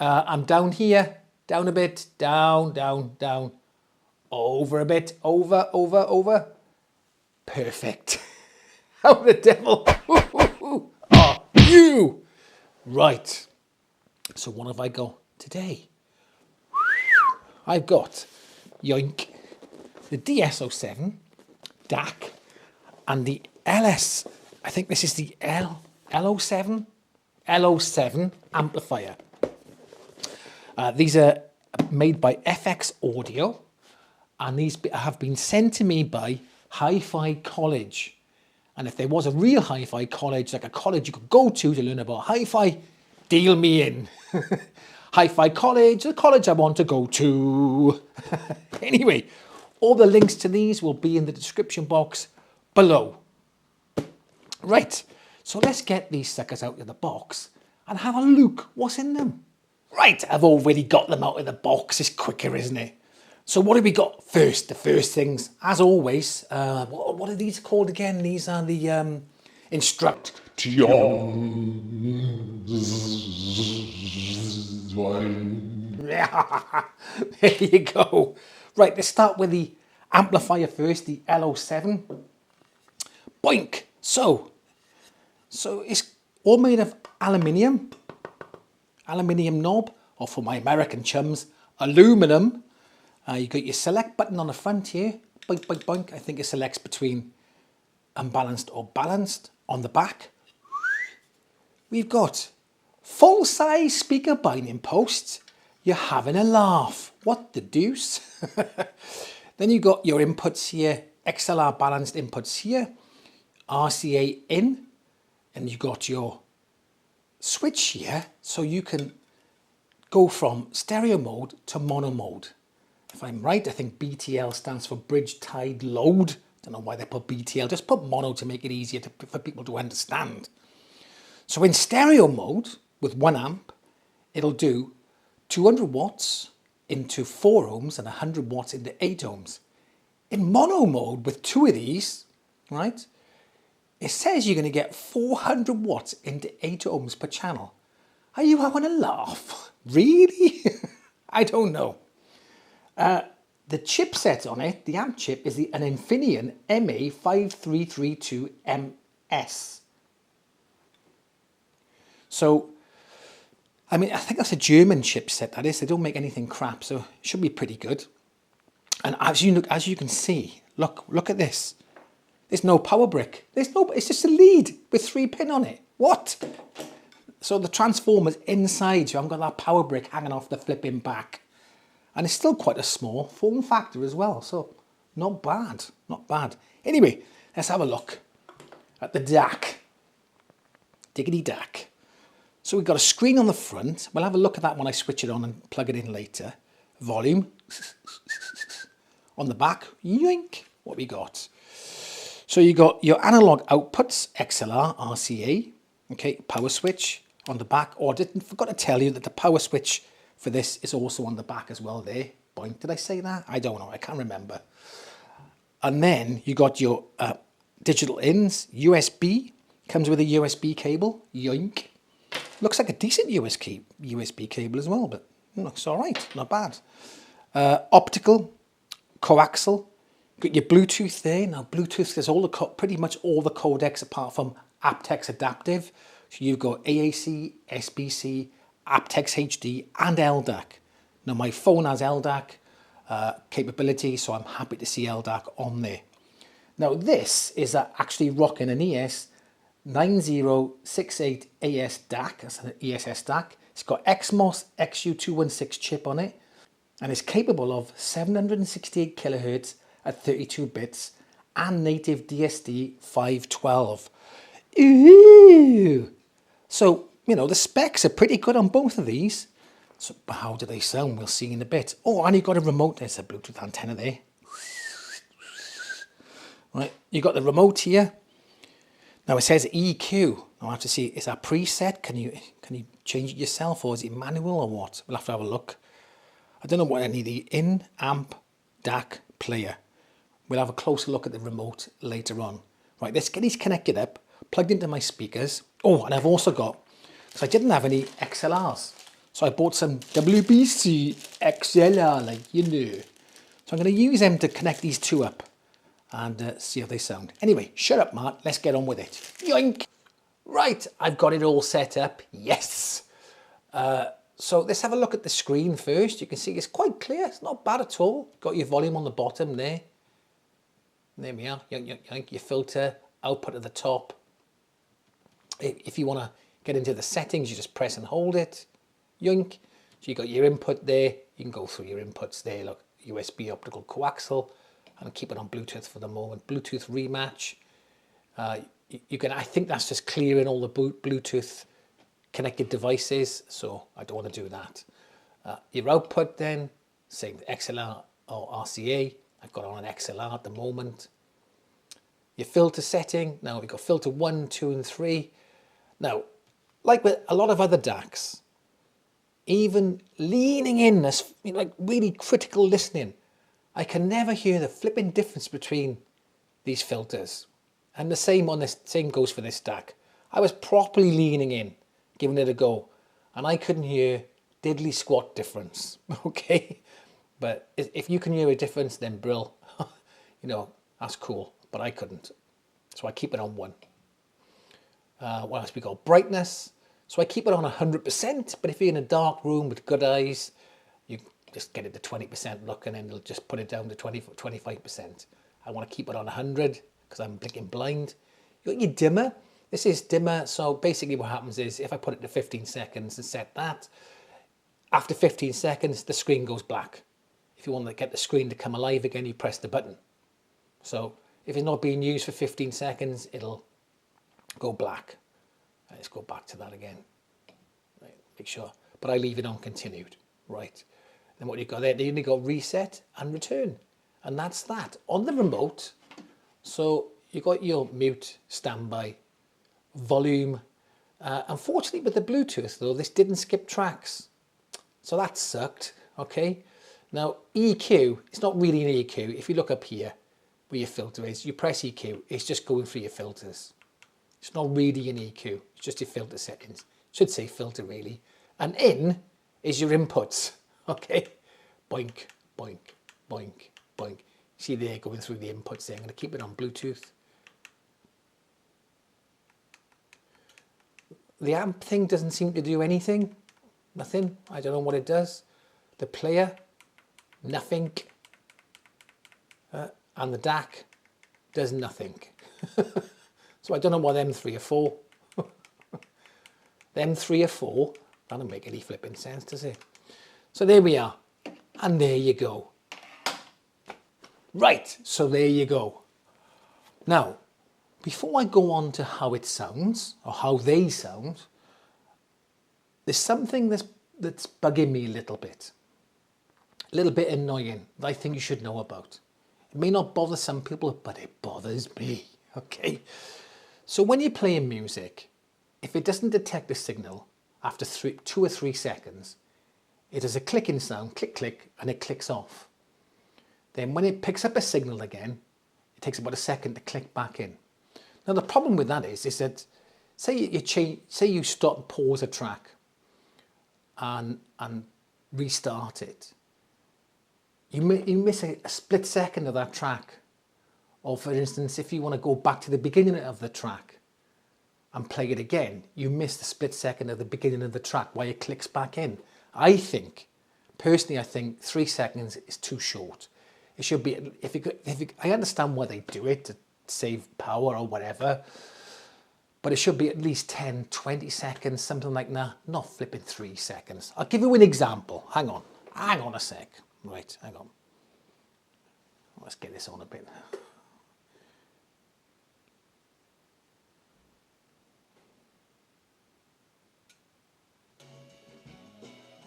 I'm down here, down a bit, down, down, down, over a bit, over, over, over. Perfect. How the devil are you? Right. So what have I got today? I've got, yoink, the DS07 DAC and the I think this is the LO7 Amplifier. These are made by FX Audio, and these have been sent to me by HiFi College. And if there was a real HiFi college, like a college you could go to learn about HiFi, deal me in. HiFi College, the college I want to go to. Anyway, all the links to these will be in the description box below. Right, so let's get these suckers out of the box and have a look what's in them. Right, I've already got them out of the box. It's quicker, isn't it? So what have we got first? The first things, as always, what are these called again? These are the instructions. There you go. Right, let's start with the amplifier first, the LO7. Boink. So it's all made of aluminium knob, or for my American chums, aluminum. You got your select button on the front here, boink, boink, boink. I think it selects between unbalanced or balanced. On the back, we've got full-size speaker binding posts. You're having a laugh. What the deuce? Then you got your inputs here, XLR balanced inputs here, RCA in, and you got your switch here, so you can go from stereo mode to mono mode. If I'm right, I think BTL stands for bridge tied load. Don't know why they put BTL, just put mono to make it easier for people to understand. So in stereo mode with 1 amp, it'll do 200 watts into 4 ohms and 100 watts into 8 ohms. In mono mode with 2 of these, right, it says you're going to get 400 watts into 8 ohms per channel. Are you having a laugh? Really? I don't know. The chipset on it, the amp chip, is an Infineon MA5332MS. So, I mean, I think that's a German chipset, that is. They don't make anything crap, so it should be pretty good. And as you can see, look at this. There's no power brick. It's just a lead with 3 pin on it. What? So the transformer's inside, so I haven't got that power brick hanging off the flipping back. And it's still quite a small form factor as well, so not bad, not bad. Anyway, let's have a look at the DAC. Diggity DAC. So we've got a screen on the front. We'll have a look at that when I switch it on and plug it in later. Volume. On the back, yoink, what we got. So you got your analog outputs, XLR, RCA, okay, power switch on the back. Oh, I forgot to tell you that the power switch for this is also on the back as well there. Boink, did I say that? I don't know, I can't remember. And then you got your digital ins, USB, comes with a USB cable, yoink. Looks like a decent USB cable as well, but looks all right, not bad. Optical, coaxial, got your Bluetooth there. Now Bluetooth is pretty much all the codecs apart from aptX adaptive. So you've got AAC, SBC, aptX HD and LDAC. Now my phone has LDAC capability, so I'm happy to see LDAC on there. Now this is actually rocking an ES9068AS DAC, that's an ESS DAC. It's got XMOS XU216 chip on it, and it's capable of 768 kilohertz at 32 bits and native DSD 512. Ooh! So, you know, the specs are pretty good on both of these. So how do they sound? We'll see in a bit. Oh, and you've got a remote. There's a Bluetooth antenna there. Right, you got the remote here. Now it says EQ. I'll have to see, is that preset? Can you change it yourself, or is it manual or what? We'll have to have a look. I don't know what any of the in-amp DAC player. We'll have a closer look at the remote later on. Right, let's get these connected up, plugged into my speakers. Oh, and I've also got, because I didn't have any XLRs. So I bought some WBC XLR, like you know. So I'm going to use them to connect these two up and see how they sound. Anyway, shut up, Mark. Let's get on with it. Yoink! Right, I've got it all set up. Yes! So let's have a look at the screen first. You can see it's quite clear. It's not bad at all. Got your volume on the bottom there. There we are. Yoink, yoink, yoink. Your filter output at the top. If you want to get into the settings, you just press and hold it. Yoink. So you got your input there. You can go through your inputs there. Look, USB optical coaxial. And keep it on Bluetooth for the moment. Bluetooth rematch. You can. I think that's just clearing all the Bluetooth connected devices, so I don't want to do that. Your output then, same XLR or RCA. I've got on an XLR at the moment. Your filter setting. Now we've got filter 1, 2, and 3. Now, like with a lot of other DACs, even leaning in, as like really critical listening, I can never hear the flipping difference between these filters. And the same goes for this DAC. I was properly leaning in, giving it a go, and I couldn't hear diddly squat difference. Okay, but if you can hear a difference, then brill. That's cool. But I couldn't, so I keep it on 1. What else we got? Brightness. So I keep it on 100%. But if you're in a dark room with good eyes, you just get it to 20% look, and then it'll just put it down to 25%. I want to keep it on 100 because I'm blinking blind. You got your dimmer. This is dimmer. So basically what happens is if I put it to 15 seconds and set that, after 15 seconds, the screen goes black. If you want to get the screen to come alive again, you press the button. So if it's not being used for 15 seconds, it'll go black. Let's go back to that again. Right, make sure. But I leave it on continued. Right. Then what you've got there, you only got reset and return. And that's that. On the remote, so you got your mute, standby, volume. Unfortunately with the Bluetooth though, this didn't skip tracks. So that sucked, okay? Now EQ, it's not really an EQ. If you look up here where your filter is, you press EQ, it's just going through your filters. It's not really an EQ, it's just your filter settings. Should say filter really. And in is your inputs, okay? Boink, boink, boink, boink. See there going through the inputs there. I'm going to keep it on Bluetooth. The amp thing doesn't seem to do anything. Nothing. I don't know what it does. The player, nothing. And the DAC does nothing. So I don't know what them 3 or 4. Them 3 or 4. That doesn't make any flipping sense, does it? So there we are. And there you go. Right, so there you go. Now, before I go on to how it sounds, or how they sound, there's something that's bugging me a little bit annoying, that I think you should know about. It may not bother some people, but it bothers me, okay? So when you're playing music, if it doesn't detect a signal after 2 or 3 seconds, it does a clicking sound, click, click, and it clicks off. Then when it picks up a signal again, it takes about a second to click back in. Now the problem with that is that say you stop and pause a track and restart it. You miss a split second of that track. Or for instance, if you want to go back to the beginning of the track and play it again, you miss the split second of the beginning of the track while it clicks back in. Personally, I think 3 seconds is too short. It should be, I understand why they do it, to save power or whatever, but it should be at least 10, 20 seconds, something like that, not flipping 3 seconds. I'll give you an example. Hang on a sec. Right, hang on. Let's get this on a bit.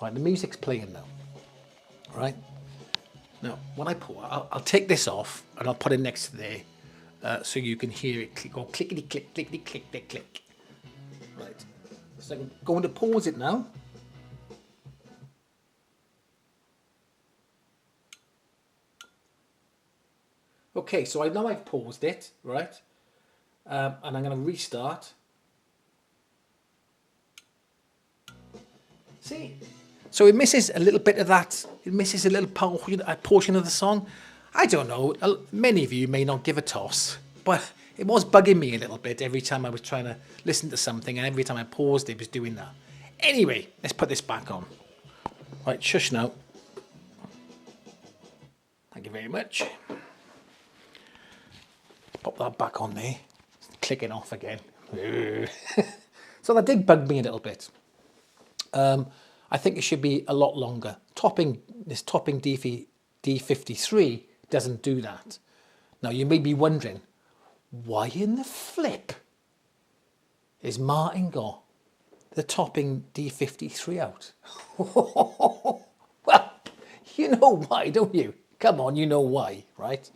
Right, the music's playing now. Right. Now, when I put, I'll take this off and I'll put it next to there so you can hear it go clickety click, clickety click, click, click. Right. So I'm going to pause it now. Okay, so I know I've paused it, right? And I'm going to restart. See? So it misses a little bit of that. It misses a little portion of the song. I don't know. Many of you may not give a toss, but it was bugging me a little bit every time I was trying to listen to something, and every time I paused, it was doing that. Anyway, let's put this back on. Right, shush now. Thank you very much. Pop that back on there. It's clicking off again. So that did bug me a little bit. I think it should be a lot longer. This Topping D50 III doesn't do that. Now you may be wondering, why in the flip is Martin got the Topping D50 III out? Well, you know why, don't you? Come on, you know why, right?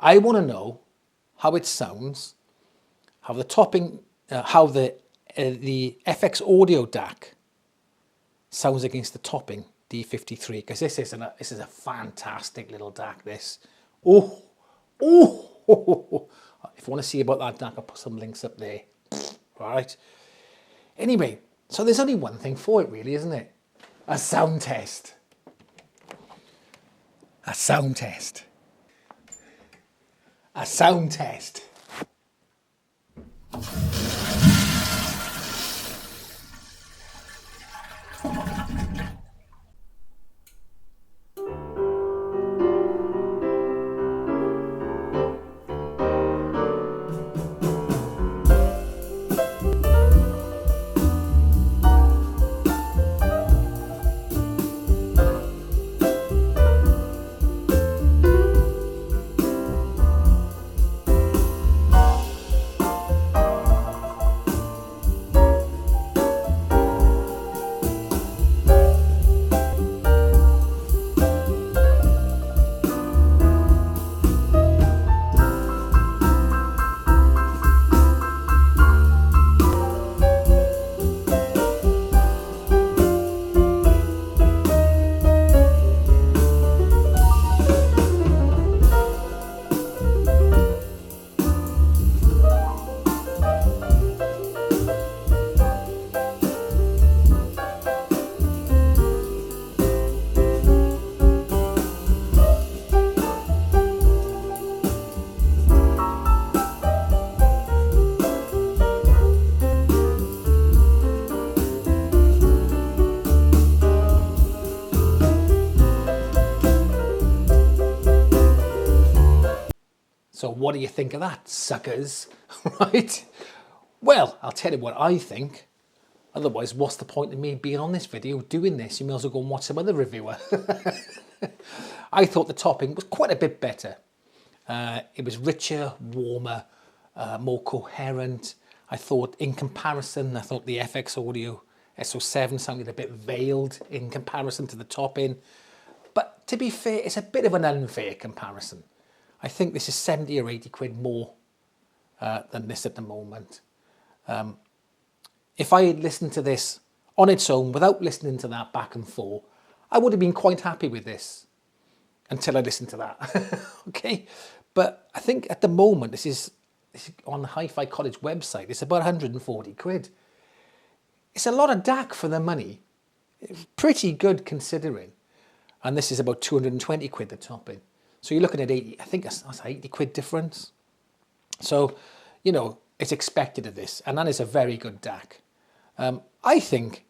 I want to know how it sounds, how the FX Audio DAC sounds against the Topping D50 III, because this is a fantastic little DAC. This, oh. If you want to see about that DAC, I'll put some links up there. All right. Anyway, so there's only one thing for it, really, isn't it? A sound test. A sound test. A sound test. So what do you think of that, suckers? Right? Well, I'll tell you what I think. Otherwise, what's the point of me being on this video doing this? You may as well go and watch some other reviewer. I thought the Topping was quite a bit better. It was richer, warmer, more coherent. I thought in comparison, I thought the FX Audio S07 sounded a bit veiled in comparison to the Topping. But to be fair, it's a bit of an unfair comparison. I think this is 70 or 80 quid more than this at the moment. If I had listened to this on its own without listening to that back and forth, I would have been quite happy with this until I listened to that. Okay, but I think at the moment this is on the HiFi College website. It's about 140 quid. It's a lot of DAC for the money. It's pretty good considering. And this is about 220 quid the Topping. So you're looking at 80, I think that's 80 quid difference. So, you know, it's expected of this, and that is a very good DAC. I think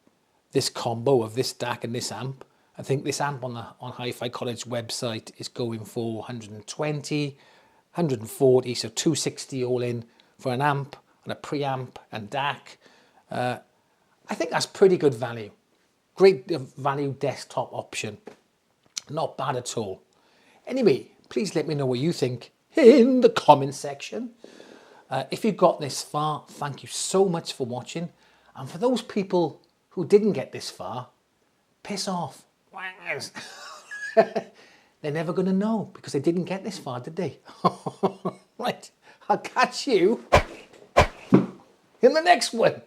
this combo of this DAC and this amp, I think this amp on HiFi College website is going for 120, 140, so 260 all in for an amp and a preamp and DAC. I think that's pretty good value. Great value desktop option. Not bad at all. Anyway, please let me know what you think in the comment section. If you got this far, thank you so much for watching. And for those people who didn't get this far, piss off. They're never going to know because they didn't get this far, did they? Right, I'll catch you in the next one.